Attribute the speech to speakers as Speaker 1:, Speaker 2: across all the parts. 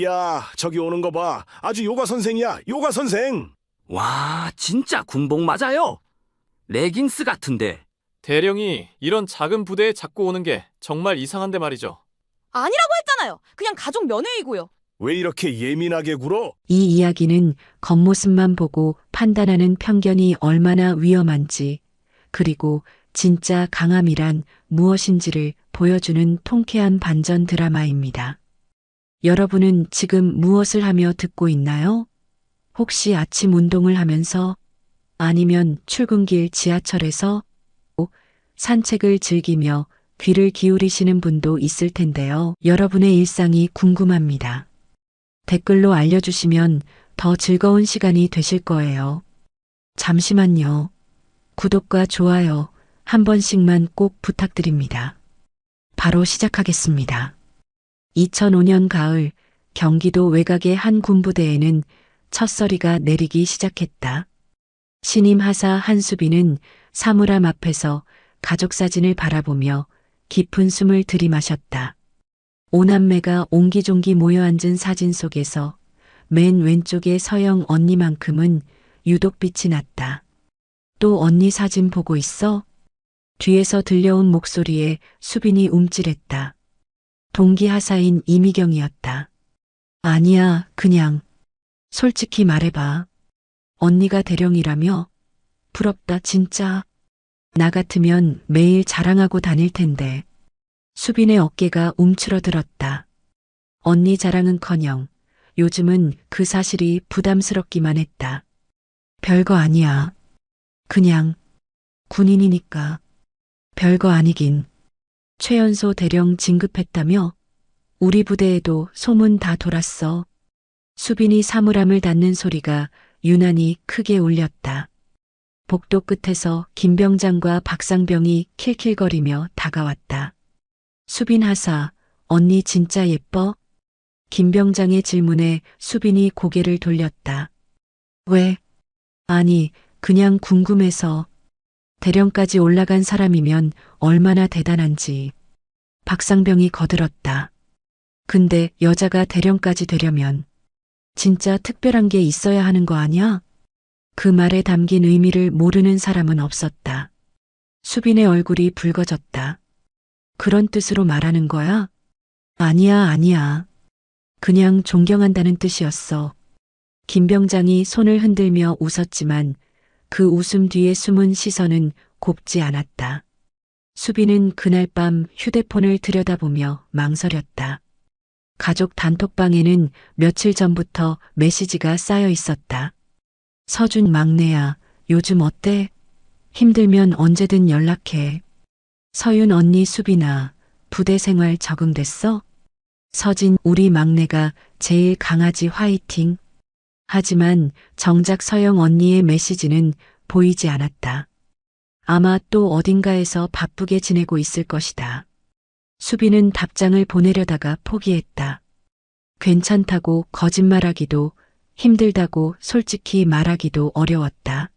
Speaker 1: 야, 저기 오는 거 봐. 아주 요가 선생이야, 요가 선생.
Speaker 2: 와, 진짜 군복 맞아요. 레깅스 같은데.
Speaker 3: 대령이 이런 작은 부대에 자꾸 오는 게 정말 이상한데 말이죠.
Speaker 4: 아니라고 했잖아요. 그냥 가족 면회이고요.
Speaker 1: 왜 이렇게 예민하게 굴어?
Speaker 5: 이 이야기는 겉모습만 보고 판단하는 편견이 얼마나 위험한지, 그리고 진짜 강함이란 무엇인지를 보여주는 통쾌한 반전 드라마입니다. 여러분은 지금 무엇을 하며 듣고 있나요? 혹시 아침 운동을 하면서, 아니면 출근길 지하철에서, 산책을 즐기며 귀를 기울이시는 분도 있을 텐데요. 여러분의 일상이 궁금합니다. 댓글로 알려주시면 더 즐거운 시간이 되실 거예요. 잠시만요. 구독과 좋아요 한 번씩만 꼭 부탁드립니다. 바로 시작하겠습니다. 2005년 가을 경기도 외곽의 한 군부대에는 첫서리가 내리기 시작했다. 신임 하사 한수빈은 사물함 앞에서 가족 사진을 바라보며 깊은 숨을 들이마셨다. 오남매가 옹기종기 모여 앉은 사진 속에서 맨 왼쪽의 서영 언니만큼은 유독 빛이 났다. 또 언니 사진 보고 있어? 뒤에서 들려온 목소리에 수빈이 움찔했다. 동기 하사인 이미경이었다. 아니야, 그냥. 솔직히 말해봐. 언니가 대령이라며? 부럽다, 진짜. 나 같으면 매일 자랑하고 다닐 텐데. 수빈의 어깨가 움츠러들었다. 언니 자랑은커녕 요즘은 그 사실이 부담스럽기만 했다. 별거 아니야. 그냥 군인이니까. 별거 아니긴. 최연소 대령 진급했다며? 우리 부대에도 소문 다 돌았어. 수빈이 사물함을 닫는 소리가 유난히 크게 울렸다. 복도 끝에서 김병장과 박상병이 킬킬거리며 다가왔다. 수빈 하사, 언니 진짜 예뻐? 김병장의 질문에 수빈이 고개를 돌렸다. 왜? 아니, 그냥 궁금해서. 대령까지 올라간 사람이면 얼마나 대단한지. 박상병이 거들었다. 근데 여자가 대령까지 되려면 진짜 특별한 게 있어야 하는 거 아니야? 그 말에 담긴 의미를 모르는 사람은 없었다. 수빈의 얼굴이 붉어졌다. 그런 뜻으로 말하는 거야? 아니야, 아니야. 그냥 존경한다는 뜻이었어. 김병장이 손을 흔들며 웃었지만 그 웃음 뒤에 숨은 시선은 곱지 않았다. 수빈은 그날 밤 휴대폰을 들여다보며 망설였다. 가족 단톡방에는 며칠 전부터 메시지가 쌓여 있었다. 서준 막내야, 요즘 어때? 힘들면 언제든 연락해. 서윤 언니 수빈아, 부대 생활 적응됐어? 서진 우리 막내가 제일 강아지 화이팅. 하지만 정작 서영 언니의 메시지는 보이지 않았다. 아마 또 어딘가에서 바쁘게 지내고 있을 것이다. 수빈은 답장을 보내려다가 포기했다. 괜찮다고 거짓말하기도, 힘들다고 솔직히 말하기도 어려웠다.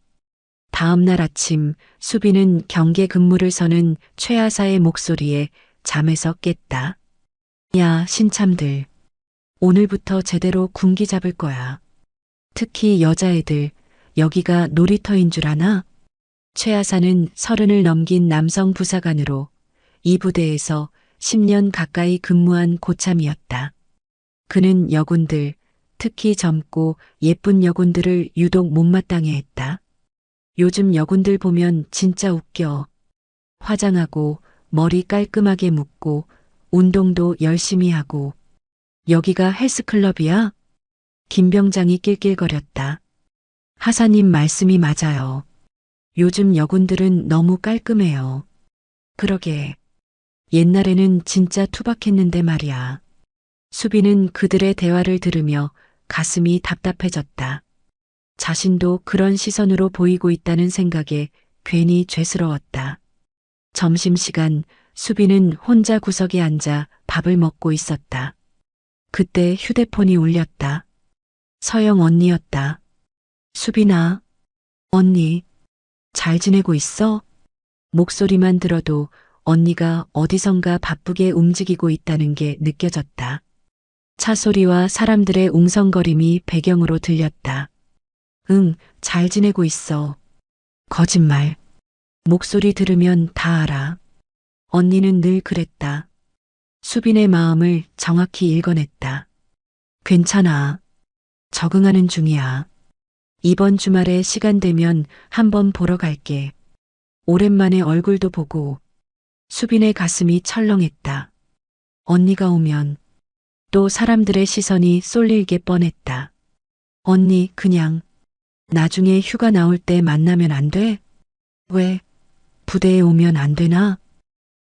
Speaker 5: 다음 날 아침 수빈은 경계 근무를 서는 최하사의 목소리에 잠에서 깼다. 야, 신참들. 오늘부터 제대로 군기 잡을 거야. 특히 여자애들, 여기가 놀이터인 줄 아나? 최하사는 30을 넘긴 남성 부사관으로 이 부대에서 10년 가까이 근무한 고참이었다. 그는 여군들, 특히 젊고 예쁜 여군들을 유독 못마땅해 했다. 요즘 여군들 보면 진짜 웃겨. 화장하고 머리 깔끔하게 묶고 운동도 열심히 하고. 여기가 헬스클럽이야? 김병장이 낄낄거렸다. 하사님 말씀이 맞아요. 요즘 여군들은 너무 깔끔해요. 그러게. 옛날에는 진짜 투박했는데 말이야. 수빈은 그들의 대화를 들으며 가슴이 답답해졌다. 자신도 그런 시선으로 보이고 있다는 생각에 괜히 죄스러웠다. 점심시간 수빈은 혼자 구석에 앉아 밥을 먹고 있었다. 그때 휴대폰이 울렸다. 서영 언니였다. 수빈아, 언니, 잘 지내고 있어? 목소리만 들어도 언니가 어디선가 바쁘게 움직이고 있다는 게 느껴졌다. 차 소리와 사람들의 웅성거림이 배경으로 들렸다. 응, 잘 지내고 있어. 거짓말. 목소리 들으면 다 알아. 언니는 늘 그랬다. 수빈의 마음을 정확히 읽어냈다. 괜찮아. 적응하는 중이야. 이번 주말에 시간 되면 한번 보러 갈게. 오랜만에 얼굴도 보고. 수빈의 가슴이 철렁했다. 언니가 오면 또 사람들의 시선이 쏠리게 뻔했다. 언니, 그냥 나중에 휴가 나올 때 만나면 안 돼? 왜? 부대에 오면 안 되나?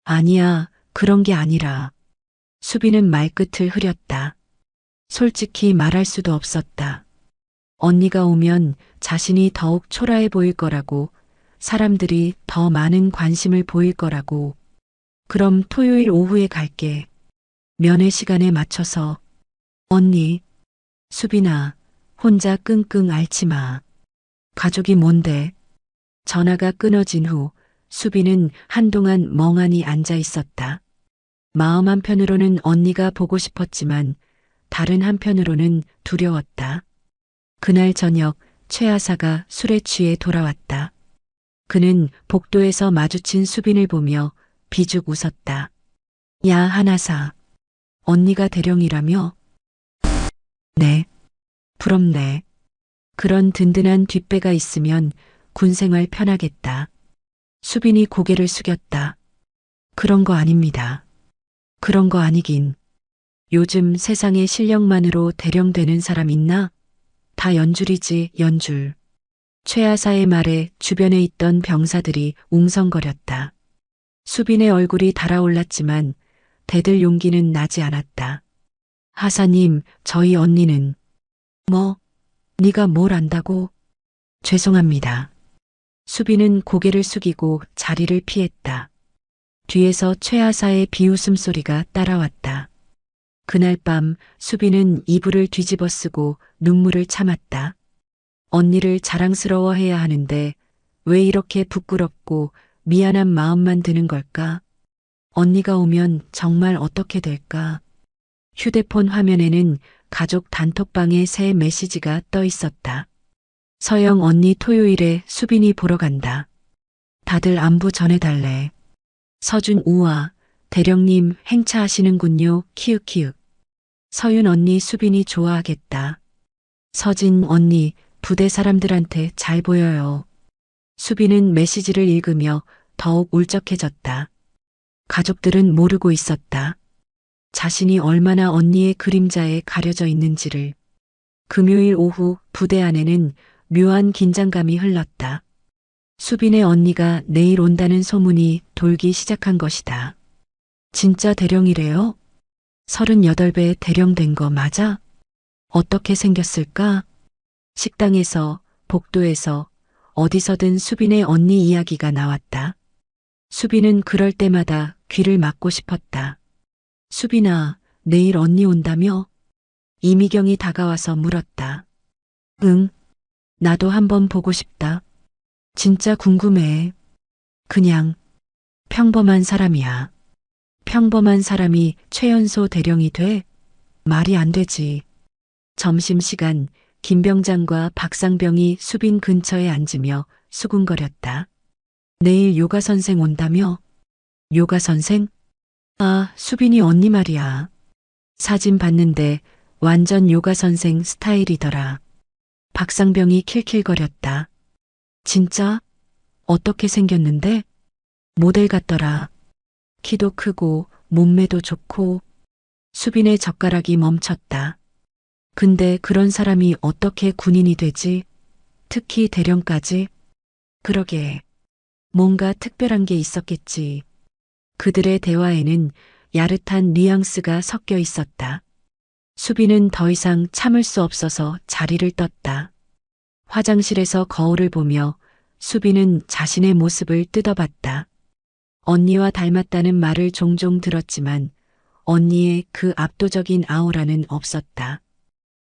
Speaker 5: 아니야, 그런 게 아니라. 수빈은 말끝을 흐렸다. 솔직히 말할 수도 없었다. 언니가 오면 자신이 더욱 초라해 보일 거라고, 사람들이 더 많은 관심을 보일 거라고. 그럼 토요일 오후에 갈게. 면회 시간에 맞춰서. 언니, 수빈아, 혼자 끙끙 앓지 마. 가족이 뭔데? 전화가 끊어진 후 수빈은 한동안 멍하니 앉아 있었다. 마음 한편으로는 언니가 보고 싶었지만 다른 한편으로는 두려웠다. 그날 저녁 최하사가 술에 취해 돌아왔다. 그는 복도에서 마주친 수빈을 보며 비죽 웃었다. 야, 한하사. 언니가 대령이라며? 네. 부럽네. 그런 든든한 뒷배가 있으면 군생활 편하겠다. 수빈이 고개를 숙였다. 그런 거 아닙니다. 그런 거 아니긴. 요즘 세상에 실력만으로 대령되는 사람 있나? 다 연줄이지, 연줄. 최하사의 말에 주변에 있던 병사들이 웅성거렸다. 수빈의 얼굴이 달아올랐지만 대들 용기는 나지 않았다. 하사님, 저희 언니는. 뭐? 네가 뭘 안다고? 죄송합니다. 수빈은 고개를 숙이고 자리를 피했다. 뒤에서 최하사의 비웃음 소리가 따라왔다. 그날 밤 수빈은 이불을 뒤집어 쓰고 눈물을 참았다. 언니를 자랑스러워해야 하는데 왜 이렇게 부끄럽고 미안한 마음만 드는 걸까? 언니가 오면 정말 어떻게 될까? 휴대폰 화면에는 가족 단톡방에 새 메시지가 떠 있었다. 서영 언니 토요일에 수빈이 보러 간다. 다들 안부 전해달래. 서준 우와, 대령님 행차하시는군요. 키읔키읔. 서윤 언니 수빈이 좋아하겠다. 서진 언니 부대 사람들한테 잘 보여요. 수빈은 메시지를 읽으며 더욱 울적해졌다. 가족들은 모르고 있었다. 자신이 얼마나 언니의 그림자에 가려져 있는지를. 금요일 오후 부대 안에는 묘한 긴장감이 흘렀다. 수빈의 언니가 내일 온다는 소문이 돌기 시작한 것이다. 진짜 대령이래요? 38배 대령된 거 맞아? 어떻게 생겼을까? 식당에서, 복도에서, 어디서든 수빈의 언니 이야기가 나왔다. 수빈은 그럴 때마다 귀를 막고 싶었다. 수빈아, 내일 언니 온다며? 이미경이 다가와서 물었다. 응, 나도 한번 보고 싶다. 진짜 궁금해. 그냥 평범한 사람이야. 평범한 사람이 최연소 대령이 돼? 말이 안 되지. 점심시간 김병장과 박상병이 수빈 근처에 앉으며 수군거렸다. 내일 요가 선생 온다며? 요가 선생? 아, 수빈이 언니 말이야. 사진 봤는데 완전 요가 선생 스타일이더라. 박상병이 킬킬거렸다. 진짜? 어떻게 생겼는데? 모델 같더라. 키도 크고 몸매도 좋고. 수빈의 젓가락이 멈췄다. 근데 그런 사람이 어떻게 군인이 되지? 특히 대령까지? 그러게. 뭔가 특별한 게 있었겠지. 그들의 대화에는 야릇한 뉘앙스가 섞여 있었다. 수빈은 더 이상 참을 수 없어서 자리를 떴다. 화장실에서 거울을 보며 수빈은 자신의 모습을 뜯어봤다. 언니와 닮았다는 말을 종종 들었지만 언니의 그 압도적인 아우라는 없었다.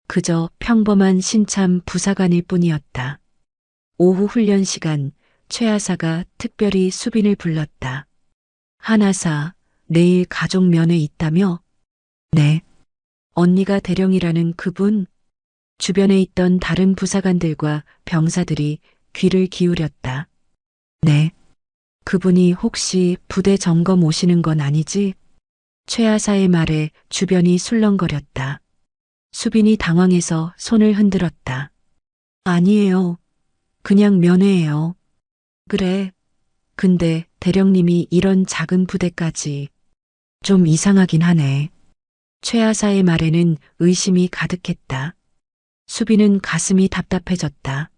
Speaker 5: 그저 평범한 신참 부사관일 뿐이었다. 오후 훈련 시간 최하사가 특별히 수빈을 불렀다. 한하사, 내일 가족 면회 있다며? 네. 언니가 대령이라는 그분? 주변에 있던 다른 부사관들과 병사들이 귀를 기울였다. 네. 그분이 혹시 부대 점검 오시는 건 아니지? 최하사의 말에 주변이 술렁거렸다. 수빈이 당황해서 손을 흔들었다. 아니에요. 그냥 면회예요. 그래. 근데 대령님이 이런 작은 부대까지 좀 이상하긴 하네. 최하사의 말에는 의심이 가득했다. 수빈은 가슴이 답답해졌다.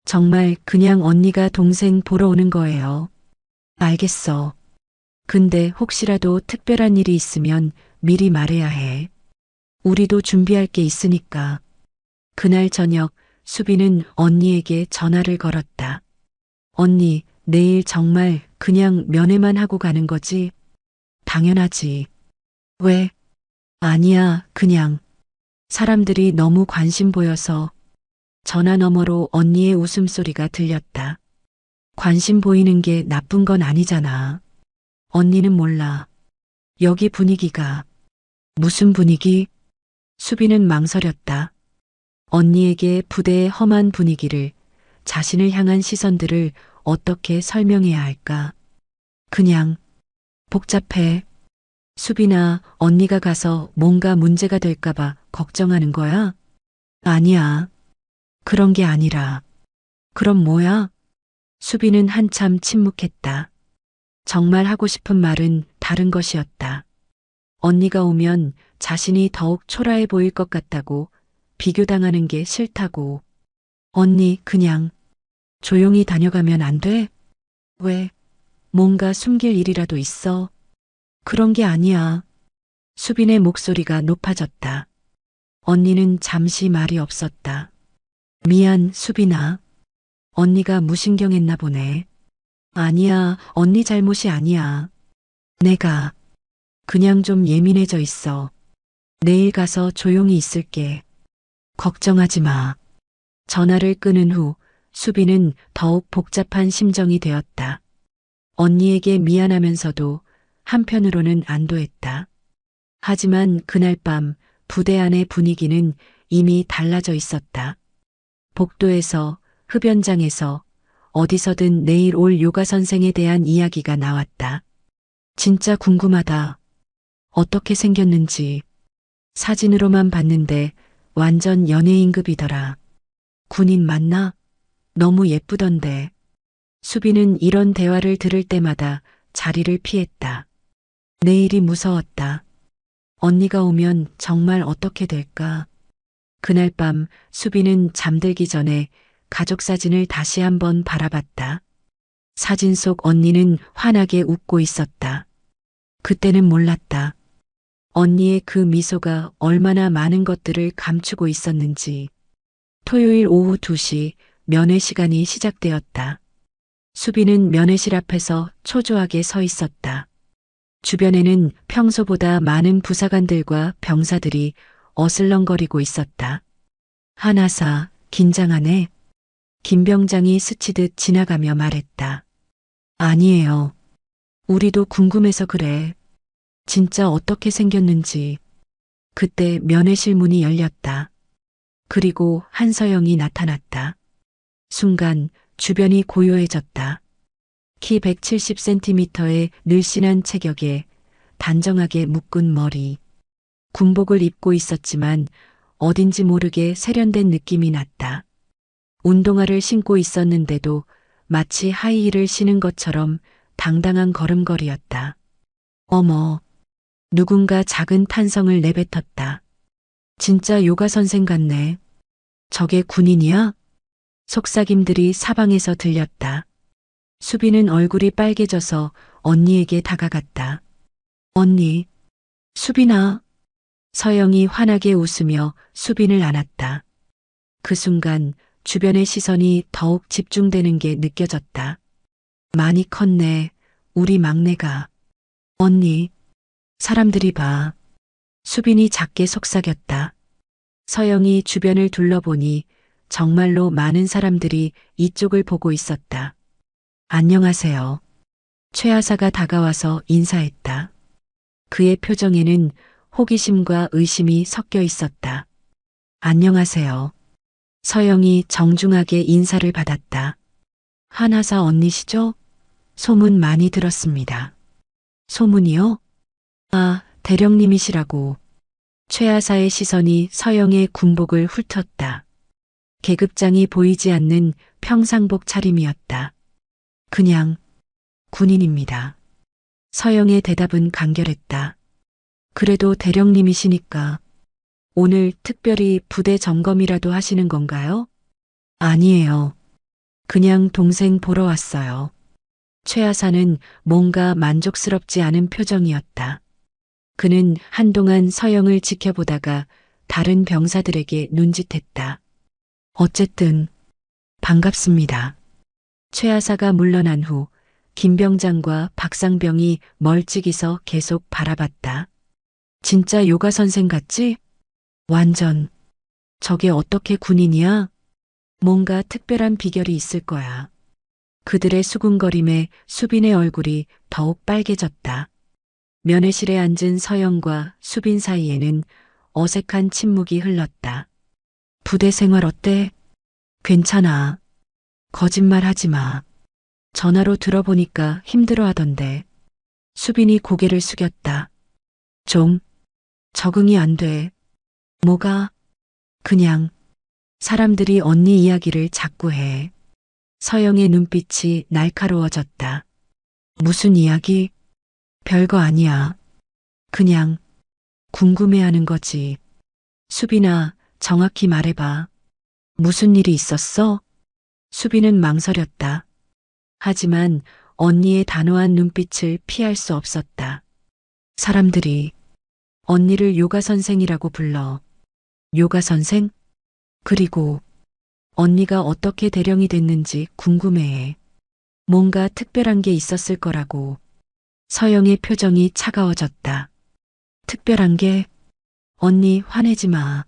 Speaker 5: 정말 그냥 언니가 동생 보러 오는 거예요. 알겠어. 근데 혹시라도 특별한 일이 있으면 미리 말해야 해. 우리도 준비할 게 있으니까. 그날 저녁 수빈은 언니에게 전화를 걸었다. 언니, 내일 정말 그냥 면회만 하고 가는 거지? 당연하지. 왜? 아니야, 그냥. 사람들이 너무 관심 보여서. 전화 너머로 언니의 웃음소리가 들렸다. 관심 보이는 게 나쁜 건 아니잖아. 언니는 몰라. 여기 분위기가. 무슨 분위기? 수빈은 망설였다. 언니에게 부대의 험한 분위기를, 자신을 향한 시선들을 어떻게 설명해야 할까? 그냥 복잡해. 수빈아, 언니가 가서 뭔가 문제가 될까봐 걱정하는 거야? 아니야. 그런 게 아니라. 그럼 뭐야? 수빈은 한참 침묵했다. 정말 하고 싶은 말은 다른 것이었다. 언니가 오면 자신이 더욱 초라해 보일 것 같다고, 비교당하는 게 싫다고. 언니, 그냥 조용히 다녀가면 안 돼? 왜? 뭔가 숨길 일이라도 있어? 그런 게 아니야. 수빈의 목소리가 높아졌다. 언니는 잠시 말이 없었다. 미안, 수빈아. 언니가 무신경했나 보네. 아니야, 언니 잘못이 아니야. 내가 그냥 좀 예민해져 있어. 내일 가서 조용히 있을게. 걱정하지 마. 전화를 끊은 후 수빈은 더욱 복잡한 심정이 되었다. 언니에게 미안하면서도 한편으로는 안도했다. 하지만 그날 밤 부대 안의 분위기는 이미 달라져 있었다. 복도에서, 흡연장에서, 어디서든 내일 올 요가 선생에 대한 이야기가 나왔다. 진짜 궁금하다. 어떻게 생겼는지. 사진으로만 봤는데 완전 연예인급이더라. 군인 맞나? 너무 예쁘던데. 수빈은 이런 대화를 들을 때마다 자리를 피했다. 내일이 무서웠다. 언니가 오면 정말 어떻게 될까? 그날 밤 수빈은 잠들기 전에 가족 사진을 다시 한번 바라봤다. 사진 속 언니는 환하게 웃고 있었다. 그때는 몰랐다. 언니의 그 미소가 얼마나 많은 것들을 감추고 있었는지. 토요일 오후 2시 면회 시간이 시작되었다. 수빈은 면회실 앞에서 초조하게 서 있었다. 주변에는 평소보다 많은 부사관들과 병사들이 어슬렁거리고 있었다. 한하사, 긴장하네. 김 병장이 스치듯 지나가며 말했다. 아니에요. 우리도 궁금해서 그래. 진짜 어떻게 생겼는지. 그때 면회실 문이 열렸다. 그리고 한서영이 나타났다. 순간 주변이 고요해졌다. 키 170cm의 늘씬한 체격에 단정하게 묶은 머리. 군복을 입고 있었지만 어딘지 모르게 세련된 느낌이 났다. 운동화를 신고 있었는데도 마치 하이힐을 신은 것처럼 당당한 걸음걸이였다. 어머, 누군가 작은 탄성을 내뱉었다. 진짜 요가 선생 같네. 저게 군인이야? 속삭임들이 사방에서 들렸다. 수빈은 얼굴이 빨개져서 언니에게 다가갔다. 언니, 수빈아. 서영이 환하게 웃으며 수빈을 안았다. 그 순간 주변의 시선이 더욱 집중되는 게 느껴졌다. 많이 컸네, 우리 막내가. 언니, 사람들이 봐. 수빈이 작게 속삭였다. 서영이 주변을 둘러보니 정말로 많은 사람들이 이쪽을 보고 있었다. 안녕하세요. 최하사가 다가와서 인사했다. 그의 표정에는 호기심과 의심이 섞여 있었다. 안녕하세요. 서영이 정중하게 인사를 받았다. 한하사 언니시죠? 소문 많이 들었습니다. 소문이요? 아, 대령님이시라고. 최하사의 시선이 서영의 군복을 훑었다. 계급장이 보이지 않는 평상복 차림이었다. 그냥 군인입니다. 서영의 대답은 간결했다. 그래도 대령님이시니까 오늘 특별히 부대 점검이라도 하시는 건가요? 아니에요. 그냥 동생 보러 왔어요. 최하사는 뭔가 만족스럽지 않은 표정이었다. 그는 한동안 서영을 지켜보다가 다른 병사들에게 눈짓했다. 어쨌든 반갑습니다. 최하사가 물러난 후 김병장과 박상병이 멀찍이서 계속 바라봤다. 진짜 요가 선생 같지? 완전. 저게 어떻게 군인이야? 뭔가 특별한 비결이 있을 거야. 그들의 수군거림에 수빈의 얼굴이 더욱 빨개졌다. 면회실에 앉은 서영과 수빈 사이에는 어색한 침묵이 흘렀다. 부대 생활 어때? 괜찮아. 거짓말 하지 마. 전화로 들어보니까 힘들어 하던데. 수빈이 고개를 숙였다. 좀 적응이 안 돼. 뭐가? 그냥 사람들이 언니 이야기를 자꾸 해. 서영의 눈빛이 날카로워졌다. 무슨 이야기? 별거 아니야. 그냥 궁금해하는 거지. 수빈아, 정확히 말해봐. 무슨 일이 있었어? 수빈은 망설였다. 하지만 언니의 단호한 눈빛을 피할 수 없었다. 사람들이 언니를 요가 선생이라고 불러. 요가 선생? 그리고 언니가 어떻게 대령이 됐는지 궁금해해. 뭔가 특별한 게 있었을 거라고. 서영의 표정이 차가워졌다. 특별한 게? 언니 화내지 마.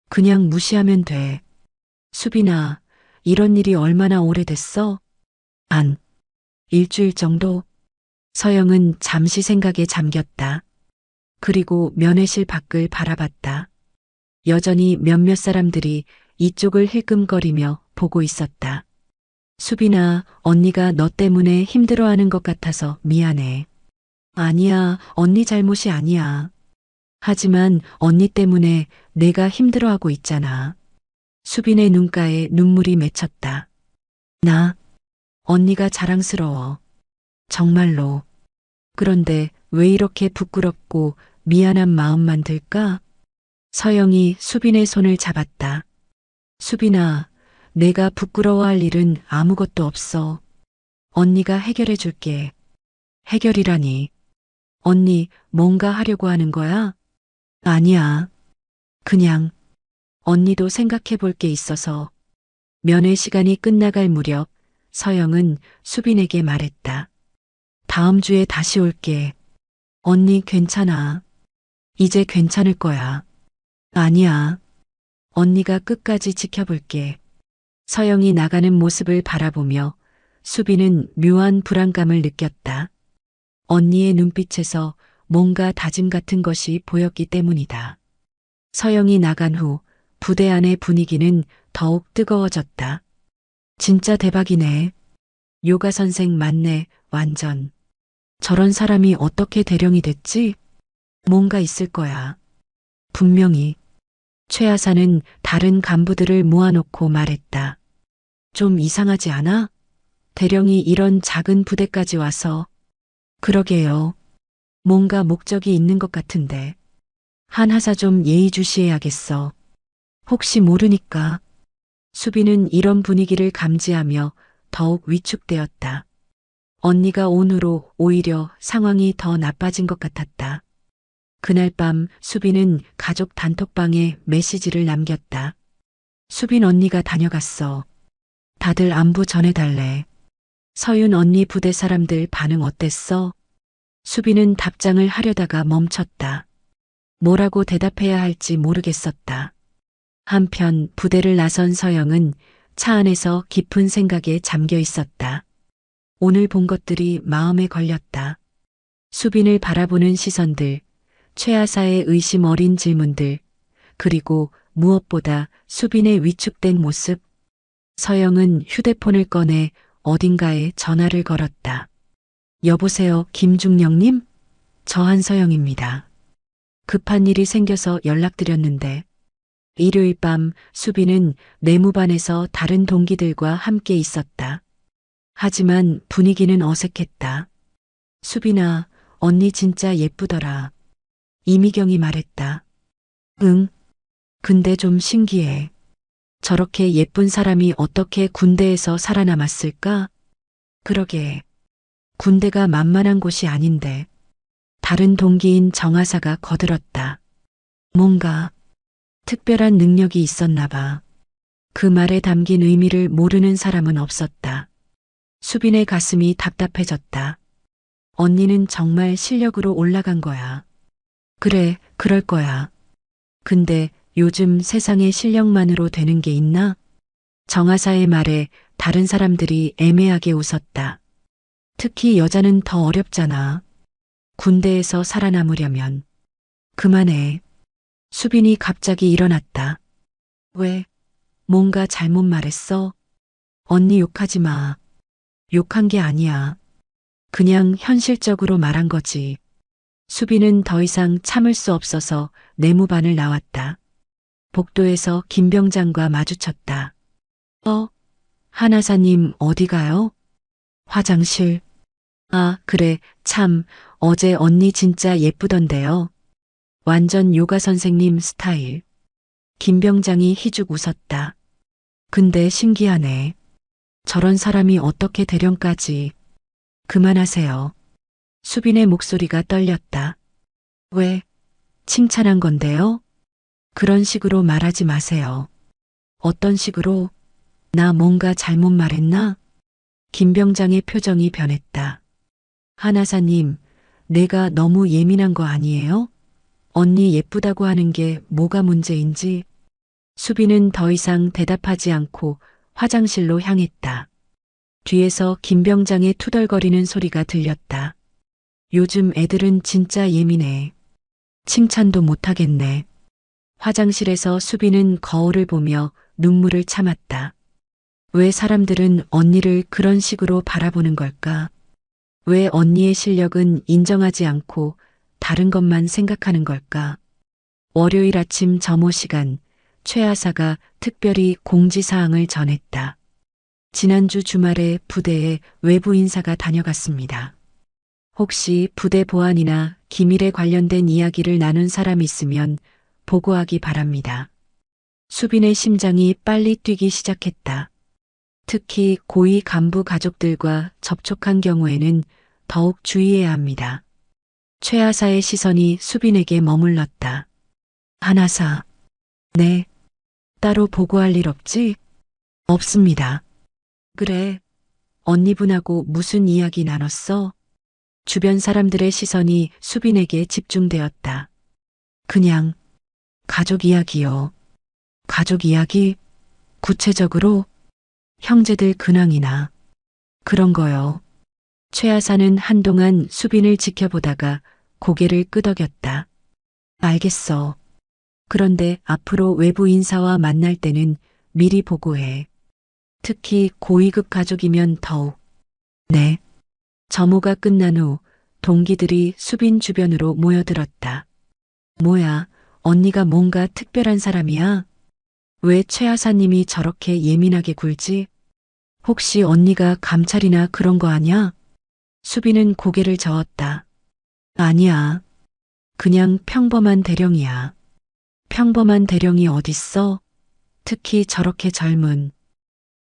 Speaker 5: 그냥 무시하면 돼. 수빈아, 이런 일이 얼마나 오래됐어? 한 일주일 정도? 서영은 잠시 생각에 잠겼다. 그리고 면회실 밖을 바라봤다. 여전히 몇몇 사람들이 이쪽을 힐끔거리며 보고 있었다. 수빈아, 언니가 너 때문에 힘들어하는 것 같아서 미안해. 아니야, 언니 잘못이 아니야. 하지만 언니 때문에 내가 힘들어하고 있잖아. 수빈의 눈가에 눈물이 맺혔다. 나, 언니가 자랑스러워. 정말로. 그런데 왜 이렇게 부끄럽고 미안한 마음만 들까? 서영이 수빈의 손을 잡았다. 수빈아, 내가 부끄러워할 일은 아무것도 없어. 언니가 해결해 줄게. 해결이라니. 언니 뭔가 하려고 하는 거야? 아니야. 그냥 언니도 생각해 볼 게 있어서. 면회 시간이 끝나갈 무렵 서영은 수빈에게 말했다. 다음 주에 다시 올게. 언니 괜찮아. 이제 괜찮을 거야. 아니야. 언니가 끝까지 지켜볼게. 서영이 나가는 모습을 바라보며 수빈은 묘한 불안감을 느꼈다. 언니의 눈빛에서 뭔가 다짐 같은 것이 보였기 때문이다. 서영이 나간 후 부대 안의 분위기는 더욱 뜨거워졌다. 진짜 대박이네. 요가 선생 맞네, 완전. 저런 사람이 어떻게 대령이 됐지? 뭔가 있을 거야. 분명히. 최하사는 다른 간부들을 모아놓고 말했다. 좀 이상하지 않아? 대령이 이런 작은 부대까지 와서. 그러게요. 뭔가 목적이 있는 것 같은데. 한하사 좀 예의주시해야겠어. 혹시 모르니까. 수빈은 이런 분위기를 감지하며 더욱 위축되었다. 언니가 온 후로 오히려 상황이 더 나빠진 것 같았다. 그날 밤 수빈은 가족 단톡방에 메시지를 남겼다. 수빈 언니가 다녀갔어. 다들 안부 전해달래. 서윤 언니 부대 사람들 반응 어땠어? 수빈은 답장을 하려다가 멈췄다. 뭐라고 대답해야 할지 모르겠었다. 한편 부대를 나선 서영은 차 안에서 깊은 생각에 잠겨 있었다. 오늘 본 것들이 마음에 걸렸다. 수빈을 바라보는 시선들, 최하사의 의심 어린 질문들, 그리고 무엇보다 수빈의 위축된 모습. 서영은 휴대폰을 꺼내 어딘가에 전화를 걸었다. 여보세요, 김중령님? 저 한서영입니다. 급한 일이 생겨서 연락드렸는데. 일요일 밤 수빈은 내무반에서 다른 동기들과 함께 있었다. 하지만 분위기는 어색했다. 수빈아, 언니 진짜 예쁘더라. 이미경이 말했다. 응. 근데 좀 신기해. 저렇게 예쁜 사람이 어떻게 군대에서 살아남았을까? 그러게. 군대가 만만한 곳이 아닌데. 다른 동기인 정하사가 거들었다. 뭔가 특별한 능력이 있었나 봐. 그 말에 담긴 의미를 모르는 사람은 없었다. 수빈의 가슴이 답답해졌다. 언니는 정말 실력으로 올라간 거야. 그래, 그럴 거야. 근데 요즘 세상에 실력만으로 되는 게 있나? 정하사의 말에 다른 사람들이 애매하게 웃었다. 특히 여자는 더 어렵잖아. 군대에서 살아남으려면. 그만해. 수빈이 갑자기 일어났다. 왜? 뭔가 잘못 말했어? 언니 욕하지 마. 욕한 게 아니야. 그냥 현실적으로 말한 거지. 수빈은 더 이상 참을 수 없어서 내무반을 나왔다. 복도에서 김병장과 마주쳤다. 한하사님 어디 가요? 화장실. 아, 그래, 참, 어제 언니 진짜 예쁘던데요. 완전 요가 선생님 스타일. 김병장이 희죽 웃었다. 근데 신기하네. 저런 사람이 어떻게 대령까지. 그만하세요. 수빈의 목소리가 떨렸다. 왜? 칭찬한 건데요? 그런 식으로 말하지 마세요. 어떤 식으로? 나 뭔가 잘못 말했나? 김병장의 표정이 변했다. 한하사님, 내가 너무 예민한 거 아니에요? 언니 예쁘다고 하는 게 뭐가 문제인지. 수빈은 더 이상 대답하지 않고 화장실로 향했다. 뒤에서 김병장의 투덜거리는 소리가 들렸다. 요즘 애들은 진짜 예민해. 칭찬도 못하겠네. 화장실에서 수빈은 거울을 보며 눈물을 참았다. 왜 사람들은 언니를 그런 식으로 바라보는 걸까? 왜 언니의 실력은 인정하지 않고 다른 것만 생각하는 걸까? 월요일 아침 점호 시간, 최하사가 특별히 공지사항을 전했다. 지난주 주말에 부대에 외부 인사가 다녀갔습니다. 혹시 부대 보안이나 기밀에 관련된 이야기를 나눈 사람 있으면 보고하기 바랍니다. 수빈의 심장이 빨리 뛰기 시작했다. 특히 고위 간부 가족들과 접촉한 경우에는 더욱 주의해야 합니다. 최하사의 시선이 수빈에게 머물렀다. 한하사. 네. 따로 보고할 일 없지? 없습니다. 그래. 언니분하고 무슨 이야기 나눴어? 주변 사람들의 시선이 수빈에게 집중되었다. 그냥 가족 이야기요. 가족 이야기? 구체적으로? 형제들 근황이나 그런 거요. 최하사는 한동안 수빈을 지켜보다가 고개를 끄덕였다. 알겠어. 그런데 앞으로 외부 인사와 만날 때는 미리 보고해. 특히 고위급 가족이면 더욱. 네. 점호가 끝난 후 동기들이 수빈 주변으로 모여들었다. 뭐야, 언니가 뭔가 특별한 사람이야? 왜 최하사님이 저렇게 예민하게 굴지? 혹시 언니가 감찰이나 그런 거 아냐? 수빈은 고개를 저었다. 아니야. 그냥 평범한 대령이야. 평범한 대령이 어딨어? 특히 저렇게 젊은.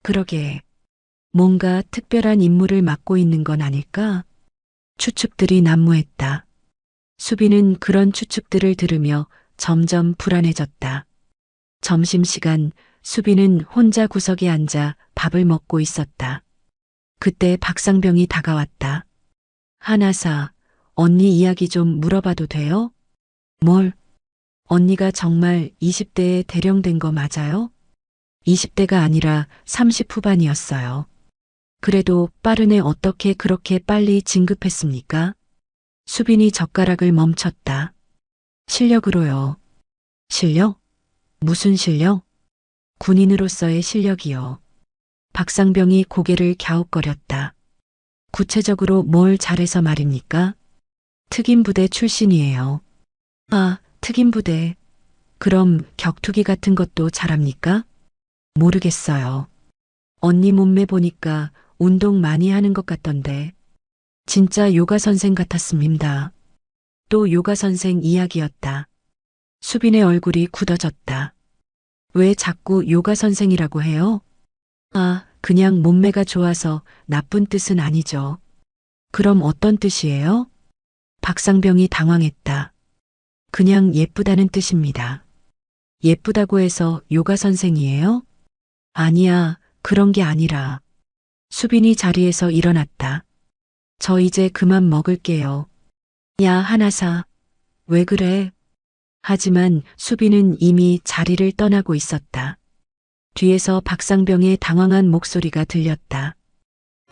Speaker 5: 그러게. 뭔가 특별한 임무를 맡고 있는 건 아닐까? 추측들이 난무했다. 수빈은 그런 추측들을 들으며 점점 불안해졌다. 점심시간 수빈은 혼자 구석에 앉아 밥을 먹고 있었다. 그때 박상병이 다가왔다. 한하사, 언니 이야기 좀 물어봐도 돼요? 뭘? 언니가 정말 20대에 대령된 거 맞아요? 20대가 아니라 30 후반이었어요. 그래도 빠른 애 어떻게 그렇게 빨리 진급했습니까? 수빈이 젓가락을 멈췄다. 실력으로요. 실력? 무슨 실력? 군인으로서의 실력이요. 박상병이 고개를 갸웃거렸다. 구체적으로 뭘 잘해서 말입니까? 특임부대 출신이에요. 아, 특임부대. 그럼 격투기 같은 것도 잘합니까? 모르겠어요. 언니 몸매 보니까 운동 많이 하는 것 같던데. 진짜 요가 선생 같았습니다. 또 요가 선생 이야기였다. 수빈의 얼굴이 굳어졌다. 왜 자꾸 요가 선생이라고 해요? 아, 그냥 몸매가 좋아서 나쁜 뜻은 아니죠. 그럼 어떤 뜻이에요? 박상병이 당황했다. 그냥 예쁘다는 뜻입니다. 예쁘다고 해서 요가 선생이에요? 아니야, 그런 게 아니라. 수빈이 자리에서 일어났다. 저 이제 그만 먹을게요. 야, 하나사. 왜 그래? 하지만 수빈은 이미 자리를 떠나고 있었다. 뒤에서 박상병의 당황한 목소리가 들렸다.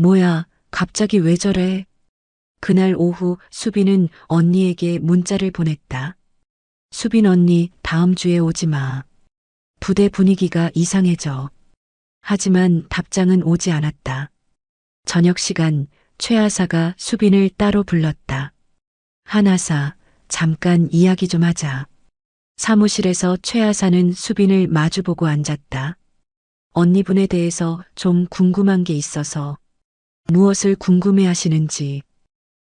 Speaker 5: 뭐야, 갑자기 왜 저래? 그날 오후 수빈은 언니에게 문자를 보냈다. 수빈 언니, 다음 주에 오지 마. 부대 분위기가 이상해져. 하지만 답장은 오지 않았다. 저녁 시간 최하사가 수빈을 따로 불렀다. 한하사, 잠깐 이야기 좀 하자. 사무실에서 최하사는 수빈을 마주보고 앉았다. 언니분에 대해서 좀 궁금한 게 있어서. 무엇을 궁금해 하시는지.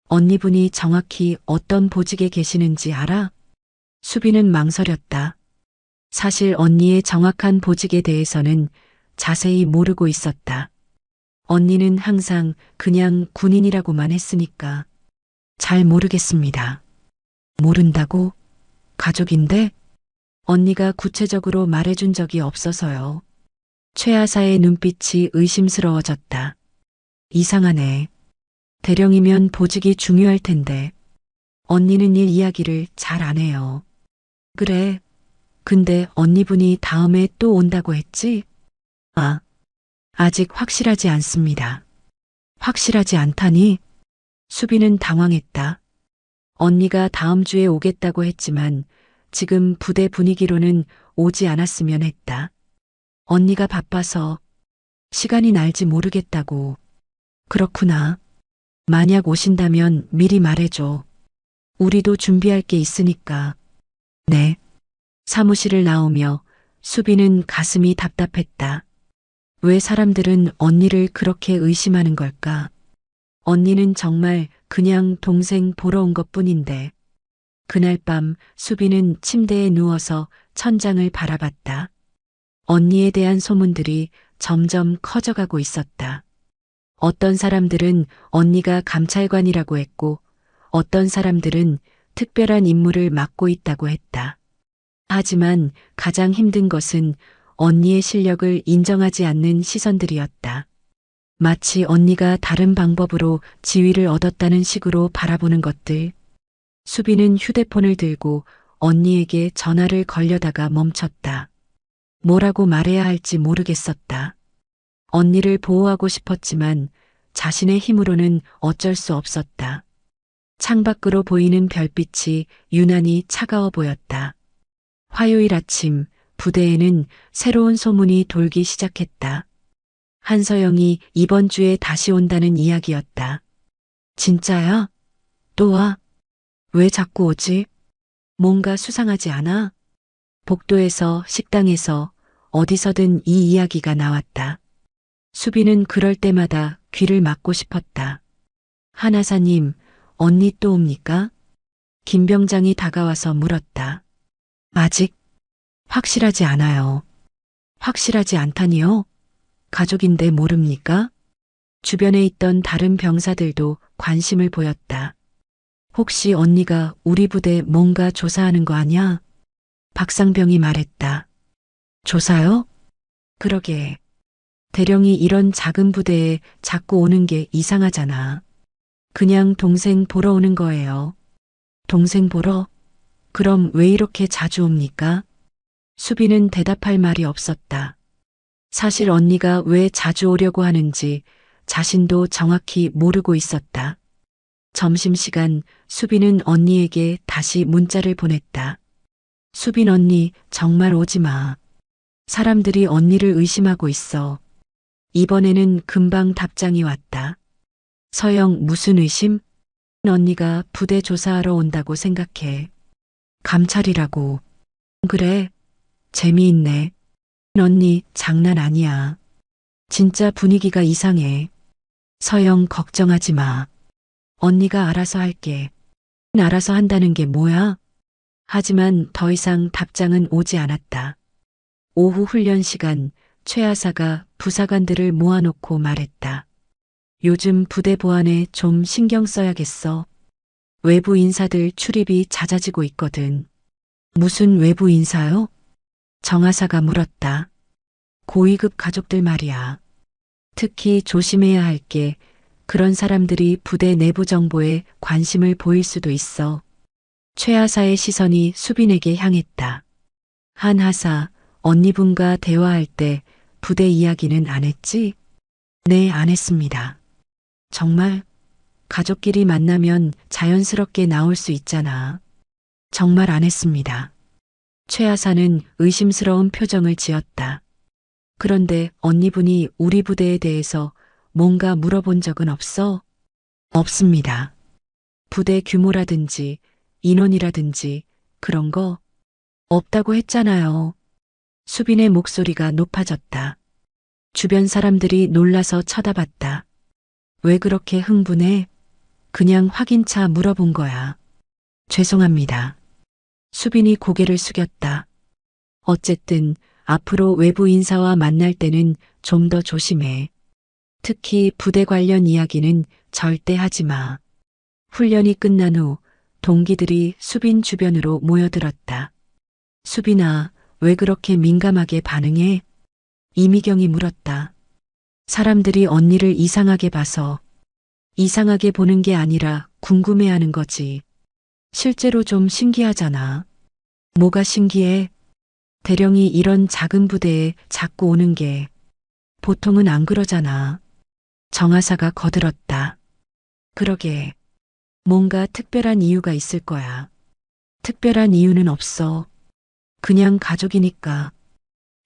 Speaker 5: 언니분이 정확히 어떤 보직에 계시는지 알아? 수빈은 망설였다. 사실 언니의 정확한 보직에 대해서는 자세히 모르고 있었다. 언니는 항상 그냥 군인이라고만 했으니까. 잘 모르겠습니다. 모른다고? 가족인데? 언니가 구체적으로 말해준 적이 없어서요. 최하사의 눈빛이 의심스러워졌다. 이상하네. 대령이면 보직이 중요할 텐데. 언니는 일 이야기를 잘 안 해요. 그래. 근데 언니분이 다음에 또 온다고 했지? 아, 아직 확실하지 않습니다. 확실하지 않다니? 수빈은 당황했다. 언니가 다음 주에 오겠다고 했지만 지금 부대 분위기로는 오지 않았으면 했다. 언니가 바빠서 시간이 날지 모르겠다고. 그렇구나. 만약 오신다면 미리 말해줘. 우리도 준비할 게 있으니까. 네. 사무실을 나오며 수빈은 가슴이 답답했다. 왜 사람들은 언니를 그렇게 의심하는 걸까? 언니는 정말 그냥 동생 보러 온 것뿐인데. 그날 밤 수빈은 침대에 누워서 천장을 바라봤다. 언니에 대한 소문들이 점점 커져가고 있었다. 어떤 사람들은 언니가 감찰관이라고 했고, 어떤 사람들은 특별한 임무를 맡고 있다고 했다. 하지만 가장 힘든 것은 언니의 실력을 인정하지 않는 시선들이었다. 마치 언니가 다른 방법으로 지위를 얻었다는 식으로 바라보는 것들. 수빈은 휴대폰을 들고 언니에게 전화를 걸려다가 멈췄다. 뭐라고 말해야 할지 모르겠었다. 언니를 보호하고 싶었지만 자신의 힘으로는 어쩔 수 없었다. 창밖으로 보이는 별빛이 유난히 차가워 보였다. 화요일 아침 부대에는 새로운 소문이 돌기 시작했다. 한서영이 이번 주에 다시 온다는 이야기였다. 진짜야? 또 와? 왜 자꾸 오지? 뭔가 수상하지 않아? 복도에서, 식당에서, 어디서든 이 이야기가 나왔다. 수빈은 그럴 때마다 귀를 막고 싶었다. 한하사님, 언니 또 옵니까? 김 병장이 다가와서 물었다. 아직 확실하지 않아요. 확실하지 않다니요? 가족인데 모릅니까? 주변에 있던 다른 병사들도 관심을 보였다. 혹시 언니가 우리 부대 뭔가 조사하는 거 아냐? 박상병이 말했다. 조사요? 그러게. 대령이 이런 작은 부대에 자꾸 오는 게 이상하잖아. 그냥 동생 보러 오는 거예요. 동생 보러? 그럼 왜 이렇게 자주 옵니까? 수빈은 대답할 말이 없었다. 사실 언니가 왜 자주 오려고 하는지 자신도 정확히 모르고 있었다. 점심시간 수빈은 언니에게 다시 문자를 보냈다. 수빈 언니, 정말 오지 마. 사람들이 언니를 의심하고 있어. 이번에는 금방 답장이 왔다. 서영, 무슨 의심? 언니가 부대 조사하러 온다고 생각해. 감찰이라고. 그래, 재미있네. 언니, 장난 아니야. 진짜 분위기가 이상해. 서영, 걱정하지 마. 언니가 알아서 할게. 알아서 한다는 게 뭐야? 하지만 더 이상 답장은 오지 않았다. 오후 훈련 시간, 최 하사가 부사관들을 모아놓고 말했다. 요즘 부대 보안에 좀 신경 써야겠어. 외부 인사들 출입이 잦아지고 있거든. 무슨 외부 인사요? 정 하사가 물었다. 고위급 가족들 말이야. 특히 조심해야 할 게 그런 사람들이 부대 내부 정보에 관심을 보일 수도 있어. 최 하사의 시선이 수빈에게 향했다. 한 하사, 언니분과 대화할 때 부대 이야기는 안 했지? 네, 안 했습니다. 정말? 가족끼리 만나면 자연스럽게 나올 수 있잖아. 정말 안 했습니다. 최 하사는 의심스러운 표정을 지었다. 그런데 언니분이 우리 부대에 대해서 뭔가 물어본 적은 없어? 없습니다. 부대 규모라든지 인원이라든지 그런 거 없다고 했잖아요. 수빈의 목소리가 높아졌다. 주변 사람들이 놀라서 쳐다봤다. 왜 그렇게 흥분해? 그냥 확인차 물어본 거야. 죄송합니다. 수빈이 고개를 숙였다. 어쨌든 앞으로 외부 인사와 만날 때는 좀 더 조심해. 특히 부대 관련 이야기는 절대 하지 마. 훈련이 끝난 후 동기들이 수빈 주변으로 모여들었다. 수빈아, 왜 그렇게 민감하게 반응해? 이미경이 물었다. 사람들이 언니를 이상하게 봐서. 이상하게 보는 게 아니라 궁금해하는 거지. 실제로 좀 신기하잖아. 뭐가 신기해? 대령이 이런 작은 부대에 자꾸 오는 게 보통은 안 그러잖아. 정하사가 거들었다. 그러게. 뭔가 특별한 이유가 있을 거야. 특별한 이유는 없어. 그냥 가족이니까.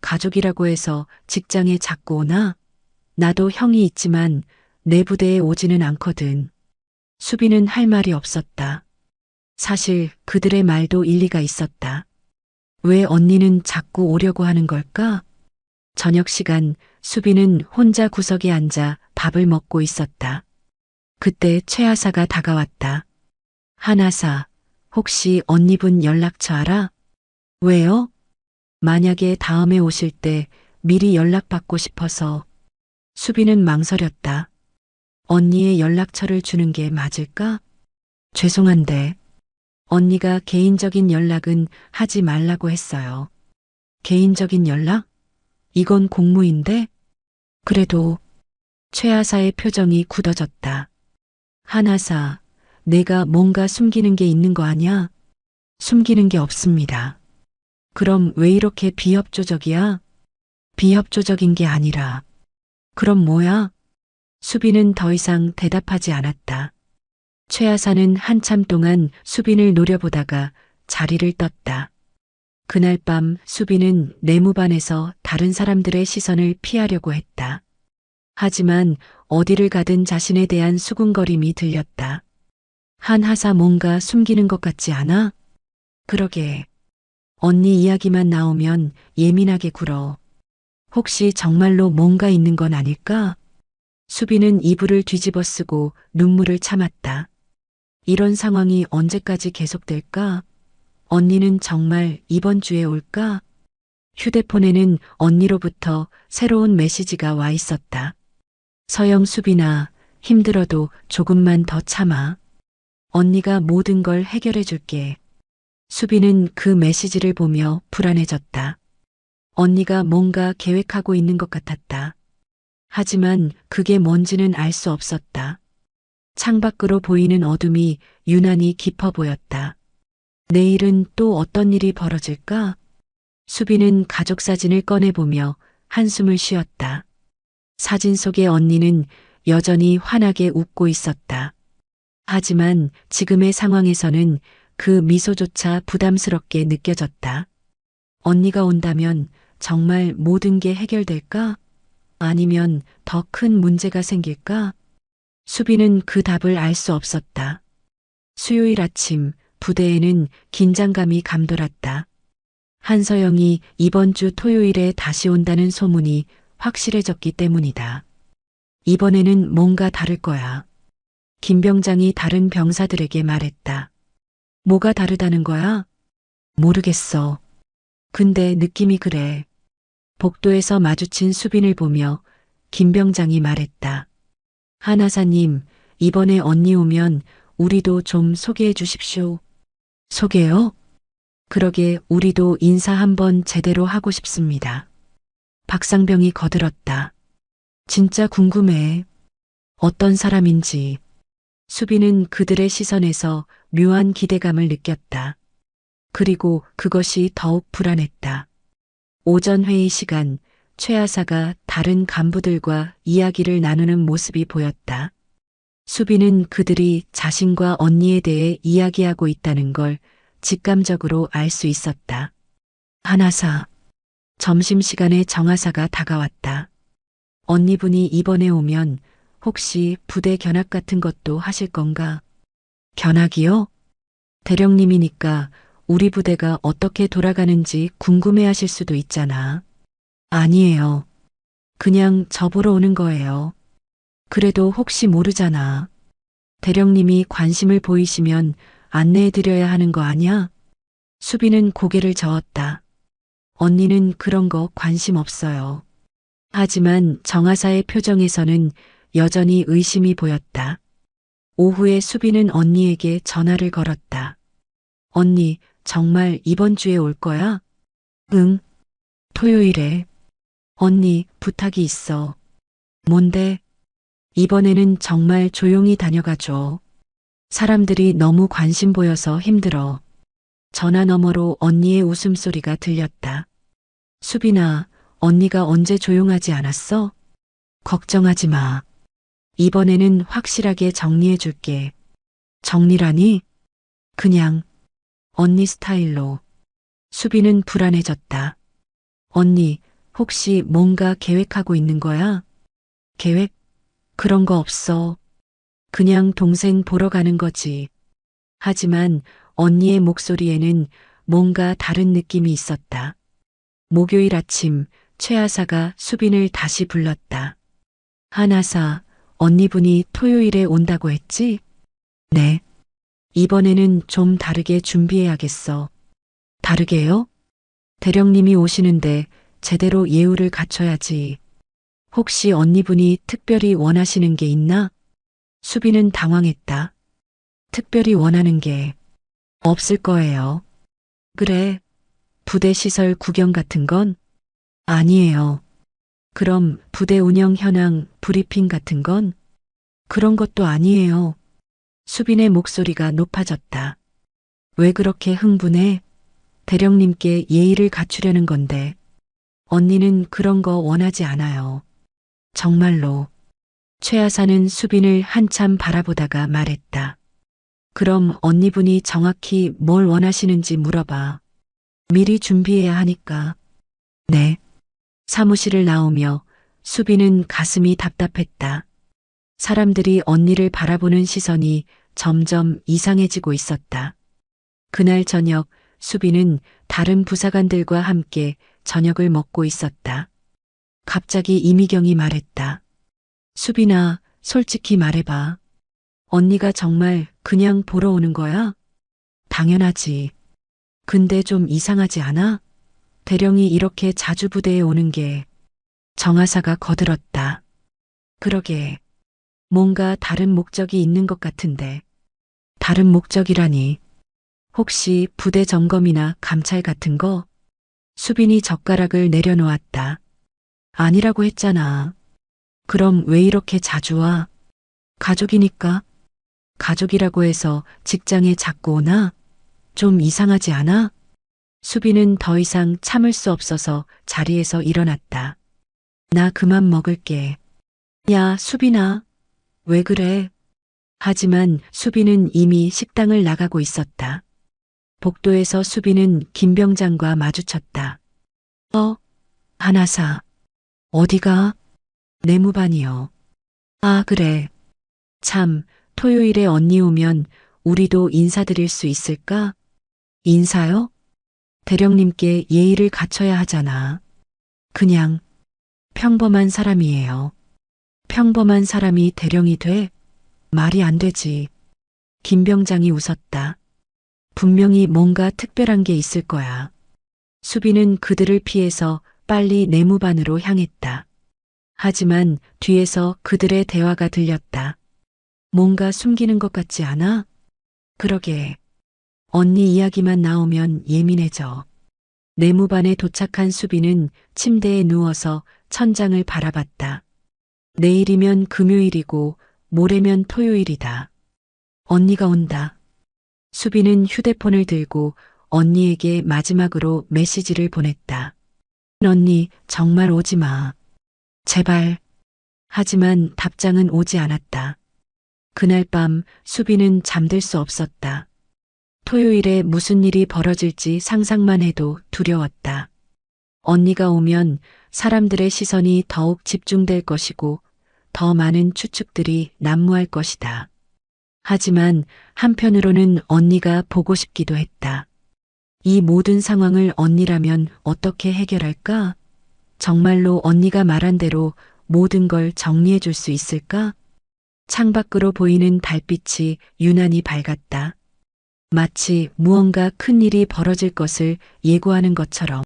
Speaker 5: 가족이라고 해서 직장에 자꾸 오나? 나도 형이 있지만 내 부대에 오지는 않거든. 수빈은 할 말이 없었다. 사실 그들의 말도 일리가 있었다. 왜 언니는 자꾸 오려고 하는 걸까? 저녁 시간 수빈은 혼자 구석에 앉아 밥을 먹고 있었다. 그때 최 하사가 다가왔다. 한 하사, 혹시 언니분 연락처 알아? 왜요? 만약에 다음에 오실 때 미리 연락받고 싶어서. 수빈은 망설였다. 언니의 연락처를 주는 게 맞을까? 죄송한데. 언니가 개인적인 연락은 하지 말라고 했어요. 개인적인 연락? 이건 공무인데? 그래도 최 하사의 표정이 굳어졌다. 한 하사, 내가 뭔가 숨기는 게 있는 거 아냐? 숨기는 게 없습니다. 그럼 왜 이렇게 비협조적이야? 비협조적인 게 아니라. 그럼 뭐야? 수빈은 더 이상 대답하지 않았다. 최 하사는 한참 동안 수빈을 노려보다가 자리를 떴다. 그날 밤 수빈은 내무반에서 다른 사람들의 시선을 피하려고 했다. 하지만 어디를 가든 자신에 대한 수군거림이 들렸다. 한 하사 뭔가 숨기는 것 같지 않아? 그러게. 언니 이야기만 나오면 예민하게 굴어. 혹시 정말로 뭔가 있는 건 아닐까? 수빈은 이불을 뒤집어 쓰고 눈물을 참았다. 이런 상황이 언제까지 계속될까? 언니는 정말 이번 주에 올까? 휴대폰에는 언니로부터 새로운 메시지가 와 있었다. 서영, 수빈아, 힘들어도 조금만 더 참아. 언니가 모든 걸 해결해 줄게. 수빈은 그 메시지를 보며 불안해졌다. 언니가 뭔가 계획하고 있는 것 같았다. 하지만 그게 뭔지는 알 수 없었다. 창밖으로 보이는 어둠이 유난히 깊어 보였다. 내일은 또 어떤 일이 벌어질까? 수빈은 가족 사진을 꺼내보며 한숨을 쉬었다. 사진 속의 언니는 여전히 환하게 웃고 있었다. 하지만 지금의 상황에서는 그 미소조차 부담스럽게 느껴졌다. 언니가 온다면 정말 모든 게 해결될까? 아니면 더 큰 문제가 생길까? 수빈은 그 답을 알 수 없었다. 수요일 아침 부대에는 긴장감이 감돌았다. 한서영이 이번 주 토요일에 다시 온다는 소문이 확실해졌기 때문이다. 이번에는 뭔가 다를 거야. 김 병장이 다른 병사들에게 말했다. 뭐가 다르다는 거야? 모르겠어. 근데 느낌이 그래. 복도에서 마주친 수빈을 보며 김 병장이 말했다. 한하사님, 이번에 언니 오면 우리도 좀 소개해 주십시오. 소개요? 그러게 우리도 인사 한번 제대로 하고 싶습니다. 박상병이 거들었다. 진짜 궁금해. 어떤 사람인지. 수빈은 그들의 시선에서 묘한 기대감을 느꼈다. 그리고 그것이 더욱 불안했다. 오전 회의 시간, 최 하사가 다른 간부들과 이야기를 나누는 모습이 보였다. 수빈은 그들이 자신과 언니에 대해 이야기하고 있다는 걸 직감적으로 알 수 있었다. 한하사. 점심시간에 정하사가 다가왔다. 언니분이 이번에 오면 혹시 부대 견학 같은 것도 하실 건가? 견학이요? 대령님이니까 우리 부대가 어떻게 돌아가는지 궁금해 하실 수도 있잖아. 아니에요. 그냥 저 보러 오는 거예요. 그래도 혹시 모르잖아. 대령님이 관심을 보이시면 안내해드려야 하는 거 아니야? 수빈은 고개를 저었다. 언니는 그런 거 관심 없어요. 하지만 정하사의 표정에서는 여전히 의심이 보였다. 오후에 수빈은 언니에게 전화를 걸었다. 언니, 정말 이번 주에 올 거야? 응. 토요일에. 언니, 부탁이 있어. 뭔데? 이번에는 정말 조용히 다녀가줘. 사람들이 너무 관심 보여서 힘들어. 전화 너머로 언니의 웃음소리가 들렸다. 수빈아, 언니가 언제 조용하지 않았어? 걱정하지 마. 이번에는 확실하게 정리해 줄게. 정리라니? 그냥 언니 스타일로. 수빈은 불안해졌다. 언니, 혹시 뭔가 계획하고 있는 거야? 계획? 그런 거 없어. 그냥 동생 보러 가는 거지. 하지만 언니의 목소리에는 뭔가 다른 느낌이 있었다. 목요일 아침 최 하사가 수빈을 다시 불렀다. 한하사, 언니분이 토요일에 온다고 했지? 네. 이번에는 좀 다르게 준비해야겠어. 다르게요? 대령님이 오시는데 제대로 예우를 갖춰야지. 혹시 언니분이 특별히 원하시는 게 있나? 수빈은 당황했다. 특별히 원하는 게 없을 거예요. 그래. 부대 시설 구경 같은 건? 아니에요. 그럼 부대 운영 현황 브리핑 같은 건? 그런 것도 아니에요. 수빈의 목소리가 높아졌다. 왜 그렇게 흥분해? 대령님께 예의를 갖추려는 건데. 언니는 그런 거 원하지 않아요. 정말로. 최 하사는 수빈을 한참 바라보다가 말했다. 그럼 언니분이 정확히 뭘 원하시는지 물어봐. 미리 준비해야 하니까. 네. 사무실을 나오며 수빈은 가슴이 답답했다. 사람들이 언니를 바라보는 시선이 점점 이상해지고 있었다. 그날 저녁 수빈은 다른 부사관들과 함께 저녁을 먹고 있었다. 갑자기 이미경이 말했다. 수빈아, 솔직히 말해봐. 언니가 정말 그냥 보러 오는 거야? 당연하지. 근데 좀 이상하지 않아? 대령이 이렇게 자주 부대에 오는 게. 정하사가 거들었다. 그러게. 뭔가 다른 목적이 있는 것 같은데. 다른 목적이라니. 혹시 부대 점검이나 감찰 같은 거? 수빈이 젓가락을 내려놓았다. 아니라고 했잖아. 그럼 왜 이렇게 자주 와? 가족이니까. 가족이라고 해서 직장에 자꾸 오나? 좀 이상하지 않아? 수빈은 더 이상 참을 수 없어서 자리에서 일어났다. 나 그만 먹을게. 야, 수빈아. 왜 그래? 하지만 수빈은 이미 식당을 나가고 있었다. 복도에서 수빈은 김병장과 마주쳤다. 하나사. 어디가? 내무반이요. 아, 그래. 참, 토요일에 언니 오면 우리도 인사드릴 수 있을까? 인사요? 대령님께 예의를 갖춰야 하잖아. 그냥 평범한 사람이에요. 평범한 사람이 대령이 돼? 말이 안 되지. 김병장이 웃었다. 분명히 뭔가 특별한 게 있을 거야. 수빈은 그들을 피해서 빨리 내무반으로 향했다. 하지만 뒤에서 그들의 대화가 들렸다. 뭔가 숨기는 것 같지 않아? 그러게. 언니 이야기만 나오면 예민해져. 내무반에 도착한 수빈은 침대에 누워서 천장을 바라봤다. 내일이면 금요일이고 모레면 토요일이다. 언니가 온다. 수빈은 휴대폰을 들고 언니에게 마지막으로 메시지를 보냈다. 언니, 정말 오지 마. 제발. 하지만 답장은 오지 않았다. 그날 밤 수빈은 잠들 수 없었다. 토요일에 무슨 일이 벌어질지 상상만 해도 두려웠다. 언니가 오면 사람들의 시선이 더욱 집중될 것이고 더 많은 추측들이 난무할 것이다. 하지만 한편으로는 언니가 보고 싶기도 했다. 이 모든 상황을 언니라면 어떻게 해결할까? 정말로 언니가 말한 대로 모든 걸 정리해 줄 수 있을까? 창밖으로 보이는 달빛이 유난히 밝았다. 마치 무언가 큰 일이 벌어질 것을 예고하는 것처럼.